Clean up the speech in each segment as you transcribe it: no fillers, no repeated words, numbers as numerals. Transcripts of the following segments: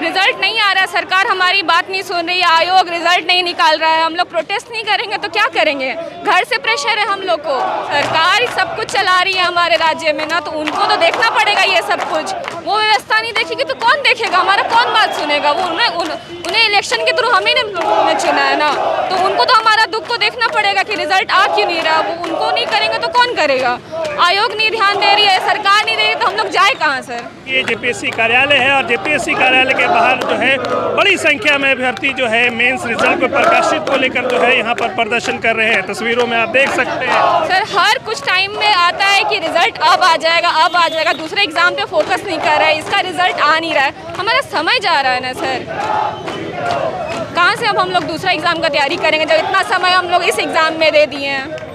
Result नहीं आ रहा है, सरकार हमारी बात नहीं सुन रही है, आयोग रिजल्ट नहीं निकाल रहा है, हम लोग प्रोटेस्ट नहीं करेंगे तो क्या करेंगे? घर से प्रेशर है हम लोग को, सरकार सब कुछ चला रही है हमारे राज्य में ना, तो उनको तो देखना पड़ेगा ये सब कुछ। वो व्यवस्था नहीं देखेगी तो कौन देखेगा, हमारा कौन बात सुनेगा? वो उन्हें इलेक्शन के थ्रू हमें ने चुना है ना, तो उनको तो हमारा दुख तो देखना पड़ेगा कि रिजल्ट आ क्यों नहीं रहा। वो उनको नहीं करेंगे तो कौन करेगा? आयोग नहीं ध्यान दे रही है, सरकार नहीं दे रही, तो हम लोग जाए कहाँ सर? ये जेपीएससी कार्यालय है और जेपीएससी कार्यालय के बाहर जो है बड़ी संख्या में अभ्यर्थी जो है मेंस रिजल्ट को प्रकाशित को लेकर जो है यहाँ पर प्रदर्शन कर रहे हैं। तस्वीरों में आप देख सकते हैं सर, हर कुछ टाइम में आता है कि रिजल्ट अब आ जाएगा, अब आ जाएगा, दूसरे एग्जाम पे फोकस नहीं कर रहा है, इसका रिजल्ट आ नहीं रहा है, हमारा समय जा रहा है ना सर। कहाँ से अब हम लोग दूसरा एग्जाम का तैयारी करेंगे जब इतना समय हम लोग इस एग्जाम में दे दिए हैं?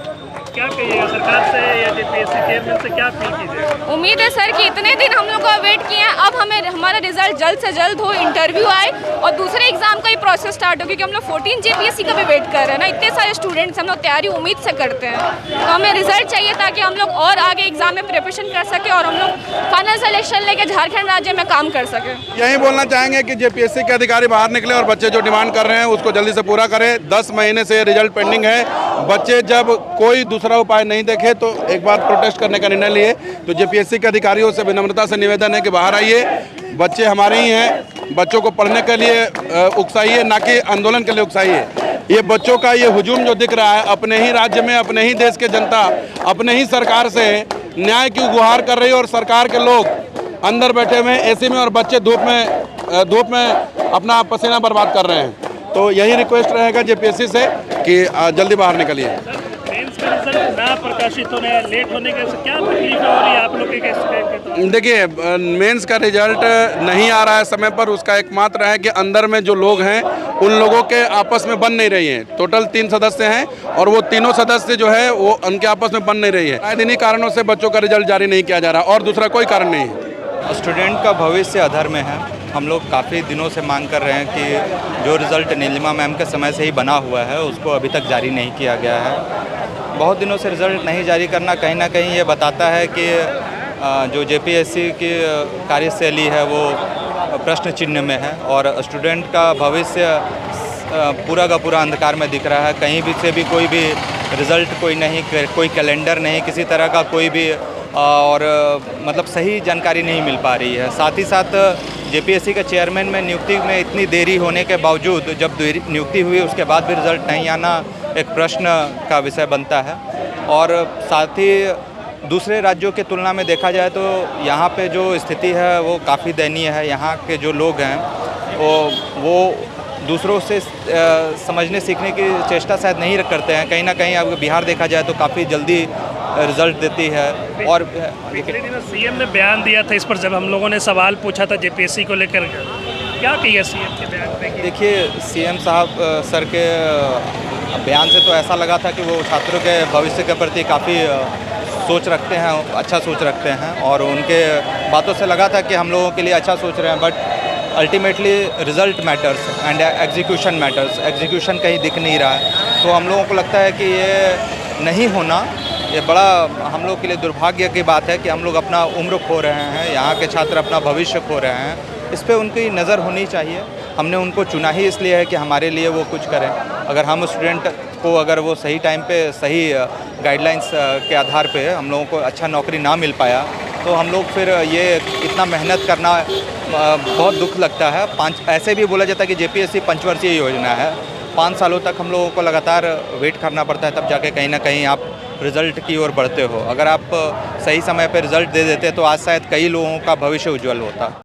क्या कहिएगा सरकार से या जेपीएससी चेयरमैन से, क्या अपील कीजिएगा? उम्मीद है सर कि इतने दिन हम लोग को वेट किए हैं, अब हमें हमारा रिजल्ट जल्द से जल्द हो, इंटरव्यू आए और दूसरे एग्जाम का ही प्रोसेस स्टार्ट हो, क्योंकि हम लोग 14 जेपीएससी का भी वेट कर रहे हैं ना। इतने सारे स्टूडेंट्स हम लोग तैयारी उम्मीद से करते हैं, तो हमें रिजल्ट चाहिए ताकि हम लोग और आगे एग्जाम में प्रिपरेशन कर सके और हम लोग फाइनल सिलेक्शन लेके झारखंड राज्य में काम कर सके। यही बोलना चाहेंगे कि जेपीएससी के अधिकारी बाहर निकले और बच्चे जो डिमांड कर रहे हैं उसको जल्दी से पूरा करें। 10 महीने से रिजल्ट पेंडिंग है, बच्चे जब कोई दूसरा उपाय नहीं देखे तो एक बार प्रोटेस्ट करने का निर्णय लिए। तो जेपीएससी के अधिकारियों से विनम्रता से निवेदन है कि बाहर आइए, बच्चे हमारे ही हैं, बच्चों को पढ़ने के लिए उकसाइए, ना कि आंदोलन के लिए उकसाइए। ये बच्चों का ये हुजूम जो दिख रहा है, अपने ही राज्य में अपने ही देश के जनता अपने ही सरकार से न्याय की गुहार कर रही है और सरकार के लोग अंदर बैठे हुए एसी में और बच्चे धूप में अपना पसीना बर्बाद कर रहे हैं। तो यही रिक्वेस्ट रहेगा जेपीएससी से कि जल्दी बाहर निकलिए। मेंस का रिजल्ट ना प्रकाशित होने या लेट होने के क्या तकलीफ हो रही है आप लोग के स्टूडेंट के? देखिए, मेंस का रिजल्ट नहीं आ रहा है समय पर, उसका एकमात्र है कि अंदर में जो लोग हैं उन लोगों के आपस में बन नहीं रही है। टोटल 3 सदस्य हैं और वो तीनों सदस्य जो है वो उनके आपस में बन नहीं रही है। शायद इन्हीं कारणों से बच्चों का रिजल्ट जारी नहीं किया जा रहा और दूसरा कोई कारण नहीं है। स्टूडेंट का भविष्य अधर में है। हम लोग काफ़ी दिनों से मांग कर रहे हैं कि जो रिज़ल्ट नीलिमा मैम के समय से ही बना हुआ है उसको अभी तक जारी नहीं किया गया है। बहुत दिनों से रिज़ल्ट नहीं जारी करना कहीं ना कहीं ये बताता है कि जो जेपीएससी की कार्यशैली है वो प्रश्न चिन्ह में है और स्टूडेंट का भविष्य पूरा का पूरा अंधकार में दिख रहा है। कहीं भी से भी कोई भी रिज़ल्ट कोई नहीं, कोई कैलेंडर नहीं, किसी तरह का कोई भी और मतलब सही जानकारी नहीं मिल पा रही है। साथ ही साथ जेपीएससी के चेयरमैन में नियुक्ति में इतनी देरी होने के बावजूद जब नियुक्ति हुई उसके बाद भी रिज़ल्ट नहीं आना एक प्रश्न का विषय बनता है। और साथ ही दूसरे राज्यों की तुलना में देखा जाए तो यहाँ पे जो स्थिति है वो काफ़ी दयनीय है। यहाँ के जो लोग हैं वो दूसरों से समझने सीखने की चेष्टा शायद नहीं करते हैं। कहीं ना कहीं अब बिहार देखा जाए तो काफ़ी जल्दी रिजल्ट देती है। और पिछले दिनों सीएम ने बयान दिया था इस पर, जब हम लोगों ने सवाल पूछा था जेपीएससी को लेकर, क्या कहिए सीएम के बयान पे? देखिए, सीएम साहब सर के बयान से तो ऐसा लगा था कि वो छात्रों के भविष्य के प्रति काफ़ी सोच रखते हैं, अच्छा सोच रखते हैं और उनके बातों से लगा था कि हम लोगों के लिए अच्छा सोच रहे हैं। But ultimately result matters and execution matters. Execution कहीं दिख नहीं रहा है, तो हम लोगों को लगता है कि ये नहीं होना ये बड़ा हम लोग के लिए दुर्भाग्य की बात है कि हम लोग अपना उम्र खो रहे हैं, यहाँ के छात्र अपना भविष्य खो रहे हैं। इस पर उनकी नज़र होनी चाहिए। हमने उनको चुना ही इसलिए है कि हमारे लिए वो कुछ करें। अगर हम स्टूडेंट को अगर वो सही टाइम पे सही गाइडलाइंस के आधार पे हम लोगों को अच्छा नौकरी ना मिल पाया तो हम लोग फिर ये इतना मेहनत करना बहुत दुख लगता है। ऐसे भी बोला जाता है कि जेपीएससी पंचवर्षीय योजना है, 5 सालों तक हम लोगों को लगातार वेट करना पड़ता है, तब जाके कहीं ना कहीं आप रिज़ल्ट की ओर बढ़ते हो। अगर आप सही समय पर रिज़ल्ट दे देते तो आज शायद कई लोगों का भविष्य उज्जवल होता।